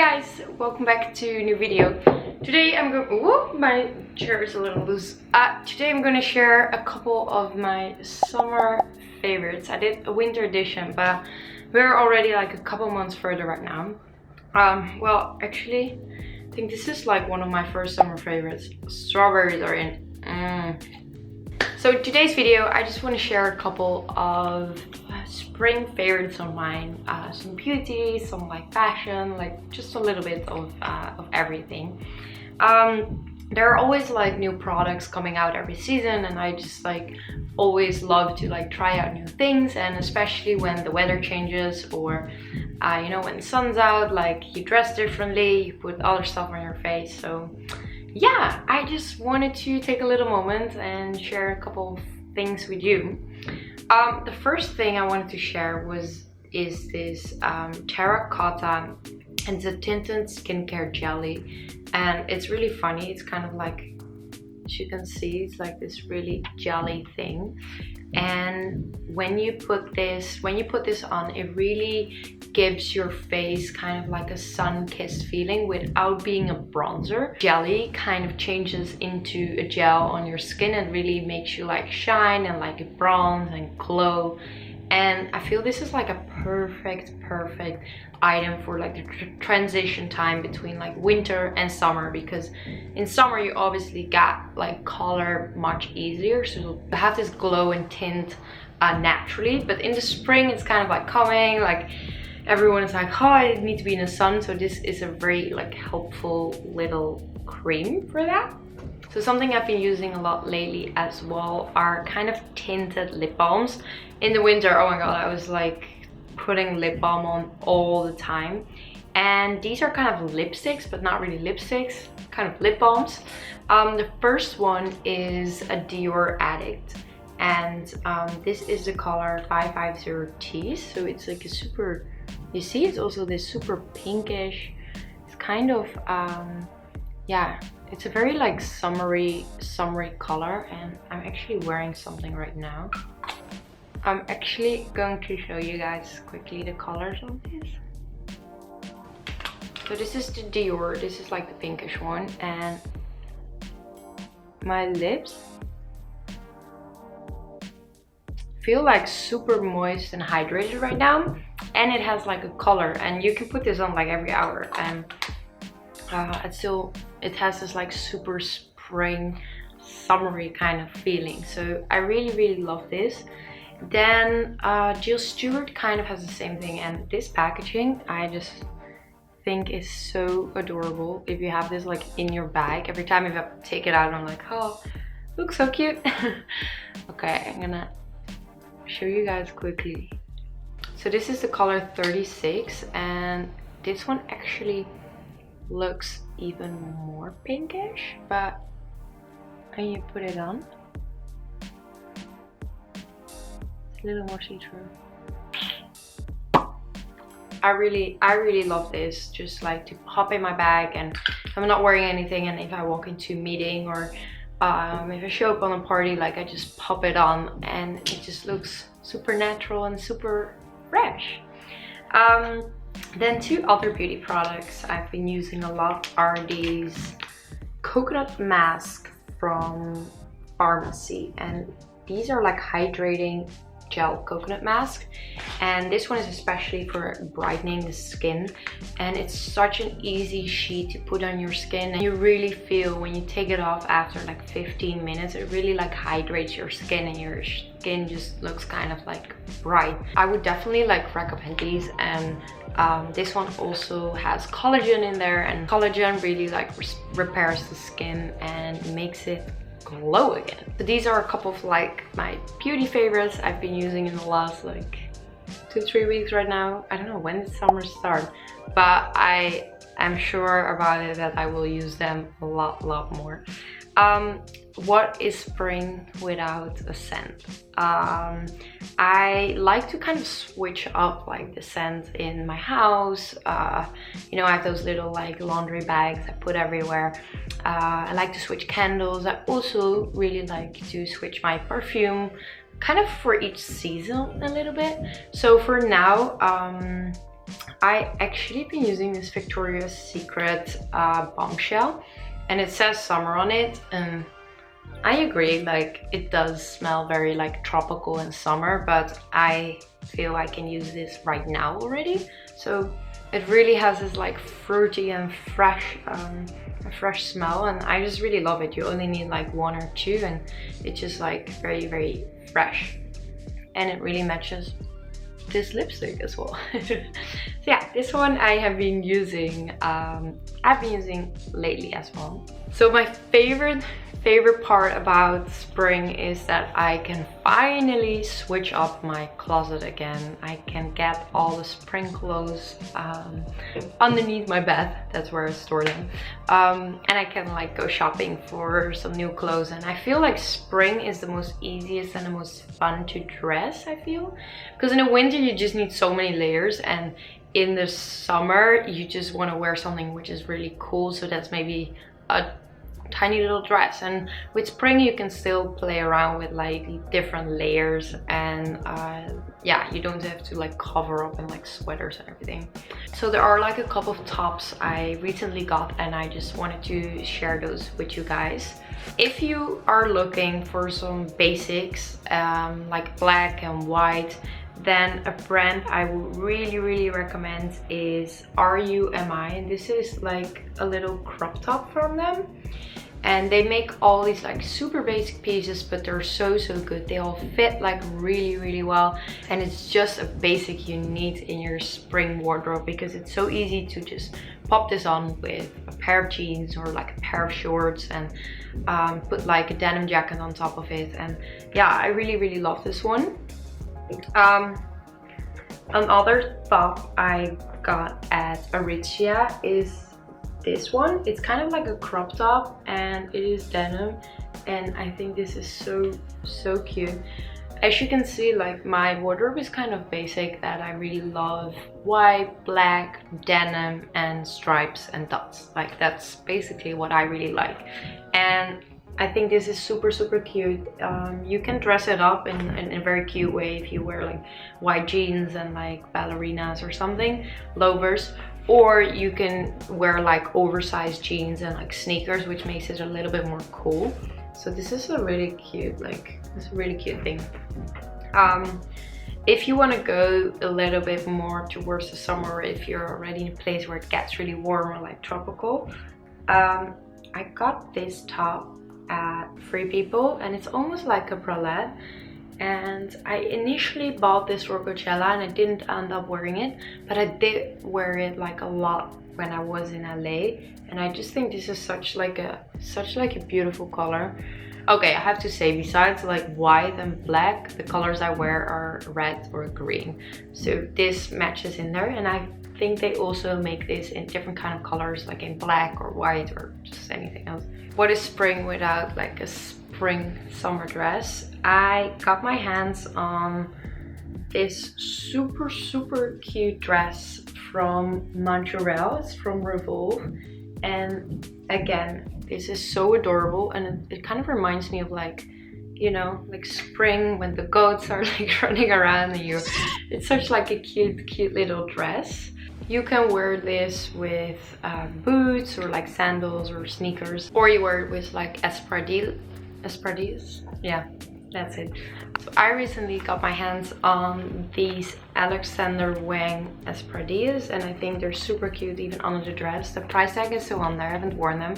guys, welcome back to a new video. Today I'm going, oh, my chair is a little loose. Today I'm going to share a couple of my summer favorites. I did a winter edition, but we're already like a couple months further right now. Well, actually, I think this is like one of my first summer favorites. Strawberries are in. So today's video, I just want to share a couple of spring favorites of mine. Some beauty, some like fashion, like just a little bit of everything. There are always like new products coming out every season, and I just like always love to like try out new things, and especially when the weather changes or you know, when the sun's out, like you dress differently, you put other stuff on your face. So yeah, I just wanted to take a little moment and share a couple of things with you. The first thing I wanted to share is this Terracotta, and it's a tinted skincare jelly, and it's really funny. It's kind of like, as you can see, it's like this really jelly thing, and when you put this on, it really gives your face kind of like a sun-kissed feeling without being a bronzer. Jelly kind of changes into a gel on your skin and really makes you like shine and like bronze and glow. And I feel this is like a perfect item for like the transition time between like winter and summer, because in summer you obviously got like color much easier, so you have this glow and tint naturally. But in the spring it's kind of like coming, like everyone is like, oh, I need to be in the sun, so this is a very like helpful little cream for that. So something I've been using a lot lately as well are kind of tinted lip balms. In the winter, oh my god, I was like putting lip balm on all the time. And these are kind of lipsticks, but not really lipsticks, kind of lip balms. The first one is a Dior Addict, and this is the color 550T. So it's like a super, you see, it's also this super pinkish, it's kind of yeah, it's a very like summery color, and I'm actually wearing something right now. I'm actually going to show you guys quickly the colors of this. So this is the Dior, this is like the pinkish one, and my lips feel like super moist and hydrated right now, and it has like a color, and you can put this on like every hour, and it has this like super spring summery kind of feeling. So I really love this. Then Jill Stewart kind of has the same thing, and this packaging I just think is so adorable. If you have this like in your bag, every time I take it out I'm like, oh, looks so cute. Okay, I'm gonna show you guys quickly. So this is the color 36, and this one actually looks even more pinkish, but when you put it on, it's a little more see-through. I really love this, just like to pop in my bag, and I'm not wearing anything, and if I walk into a meeting or if I show up on a party, like I just pop it on and it just looks super natural and super fresh. Then two other beauty products I've been using a lot are these coconut masks from Pharmacy, and these are like hydrating gel coconut mask, and this one is especially for brightening the skin, and it's such an easy sheet to put on your skin, and you really feel when you take it off after like 15 minutes, it really like hydrates your skin, and your skin just looks kind of like bright. I would definitely like recommend these, and this one also has collagen in there, and collagen really like repairs the skin and makes it glow again. So these are a couple of like my beauty favorites I've been using in the last like 2-3 weeks right now. I don't know when the summer starts, but I am sure about it that I will use them a lot more. What is spring without a scent? I like to kind of switch up like the scent in my house. You know, I have those little like laundry bags I put everywhere. I like to switch candles. I also really like to switch my perfume kind of for each season a little bit. So for now, I actually been using this Victoria's Secret Bombshell, and it says summer on it, and I agree, like it does smell very like tropical in summer, but I feel I can use this right now already. So it really has this like fruity and fresh smell, and I just really love it. You only need like one or two, and it's just like very, very fresh, and it really matches this lipstick as well. So yeah, this one I have been using, I've been using lately as well. So my favorite part about spring is that I can finally switch up my closet again. I can get all the spring clothes underneath my bed. That's where I store them, and I can like go shopping for some new clothes. And I feel like spring is the most easiest and the most fun to dress, I feel, because in the winter you just need so many layers, and in the summer you just want to wear something which is really cool. So that's maybe a tiny little dress, and with spring you can still play around with like different layers, and yeah, you don't have to like cover up in like sweaters and everything. So there are like a couple of tops I recently got, and I just wanted to share those with you guys. If you are looking for some basics like black and white, then a brand I would really recommend is RUMI, and this is like a little crop top from them. And they make all these like super basic pieces, but they're so good. They all fit like really well, and it's just a basic you need in your spring wardrobe, because it's so easy to just pop this on with a pair of jeans or like a pair of shorts, and put like a denim jacket on top of it. And yeah, I really love this one. Another top I got at Aritzia is this one. It's kind of like a crop top, and it is denim, and I think this is so cute. As you can see, like my wardrobe is kind of basic, that I really love white, black, denim, and stripes and dots. Like that's basically what I really like, and I think this is super cute. You can dress it up in a very cute way if you wear like white jeans and like ballerinas or something, loafers, or you can wear like oversized jeans and like sneakers, which makes it a little bit more cool. So this is a really cute, like it's a really cute thing. If you want to go a little bit more towards the summer, or if you're already in a place where it gets really warm or like tropical, I got this top at Free People, and it's almost like a bralette, and I initially bought this for Coachella and I didn't end up wearing it, but I did wear it like a lot when I was in LA, and I just think this is such like a beautiful color. Okay, I have to say, besides like white and black, the colors I wear are red or green, so this matches in there. And I think they also make this in different kind of colors, like in black or white or just anything else. What is spring without like a spring summer dress? I got my hands on this super cute dress from Montreal. It's from Revolve, and again, this is so adorable, and it kind of reminds me of like, you know, like spring when the goats are like running around and it's such like a cute little dress. You can wear this with boots or like sandals or sneakers, or you wear it with like espadrilles. Yeah, that's it. So I recently got my hands on these Alexander Wang espadrilles, and I think they're super cute even under the dress. The price tag is still on there, I haven't worn them.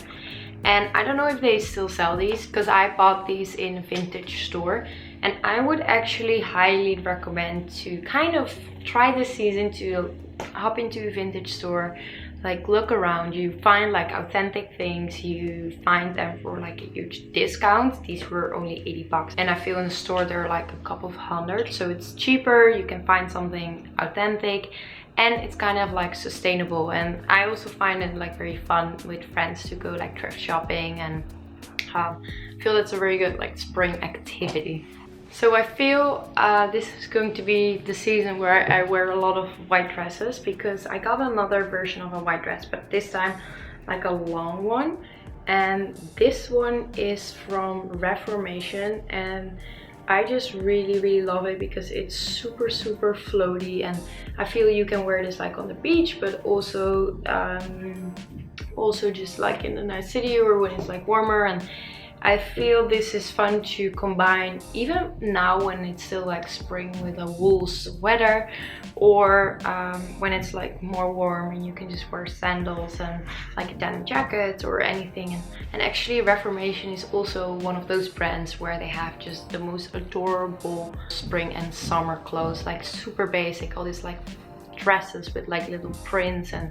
And I don't know if they still sell these, because I bought these in a vintage store, and I would actually highly recommend to kind of try this season to hop into a vintage store, like look around, you find like authentic things, you find them for like a huge discount. These were only 80 bucks, and I feel in the store they're like a couple of hundred, so it's cheaper, you can find something authentic, and it's kind of like sustainable. And I also find it like very fun with friends to go like thrift shopping, and feel it's a very good like spring activity. So I feel this is going to be the season where I wear a lot of white dresses, because I got another version of a white dress, but this time like a long one, and this one is from Reformation, and I just really love it because it's super floaty, and I feel you can wear this like on the beach, but also just like in a nice city or when it's like warmer. And I feel this is fun to combine even now when it's still like spring with a wool sweater, or when it's like more warm and you can just wear sandals and like a denim jacket or anything. And actually Reformation is also one of those brands where they have just the most adorable spring and summer clothes, like super basic, all these like dresses with like little prints, and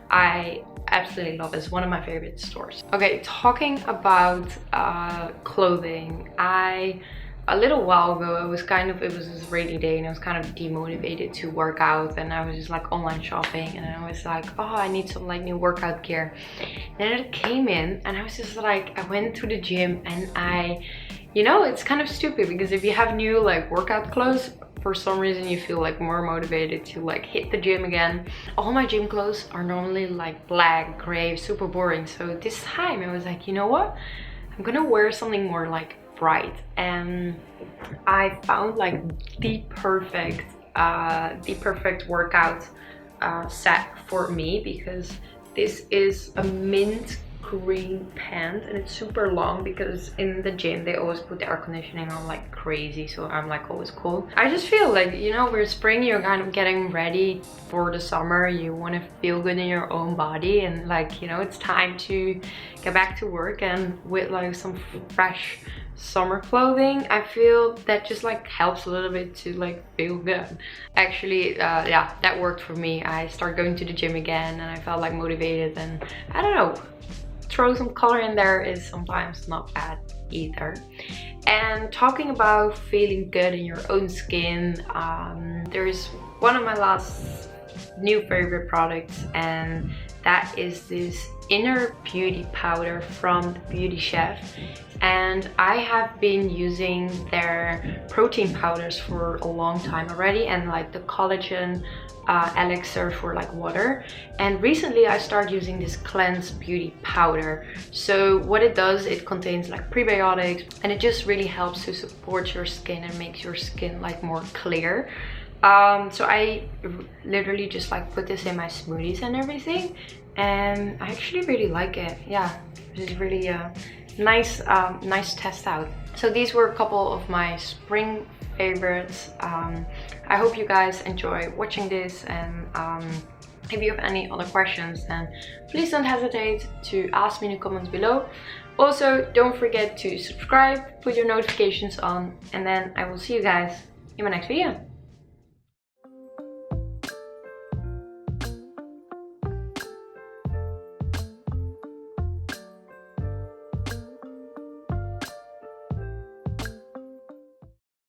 I absolutely love it. It's one of my favorite stores. Okay, talking about clothing, a little while ago it was this rainy day and I was kind of demotivated to work out, and I was just like online shopping, and I was like, oh, I need some like new workout gear. Then it came in and I was just like, I went to the gym, and you know, it's kind of stupid because if you have new like workout clothes, for some reason you feel like more motivated to like hit the gym again. All my gym clothes are normally like black, gray, super boring. So this time I was like, you know what? I'm gonna wear something more like bright. And I found like the perfect workout set for me, because this is a mint green pant, and it's super long because in the gym they always put the air conditioning on like crazy, so I'm like always cold. I just feel like, you know, we're spring, you're kind of getting ready for the summer, you want to feel good in your own body, and like, you know, it's time to get back to work, and with like some fresh summer clothing, I feel that just like helps a little bit to like feel good. Actually, yeah, that worked for me. I started going to the gym again and I felt like motivated, and I don't know, throw some color in there is sometimes not bad either. And talking about feeling good in your own skin, there's one of my last new favorite products, and that is this inner beauty powder from The Beauty Chef. And I have been using their protein powders for a long time already, and like the collagen elixir for like water. And recently I started using this cleanse beauty powder. So what it does, it contains like prebiotics, and it just really helps to support your skin and makes your skin like more clear. So I literally just like put this in my smoothies and everything, and I actually really like it. Yeah, it's really nice test out. So these were a couple of my spring favorites. I hope you guys enjoy watching this, and if you have any other questions, then please don't hesitate to ask me in the comments below. Also, don't forget to subscribe, put your notifications on, and then I will see you guys in my next video.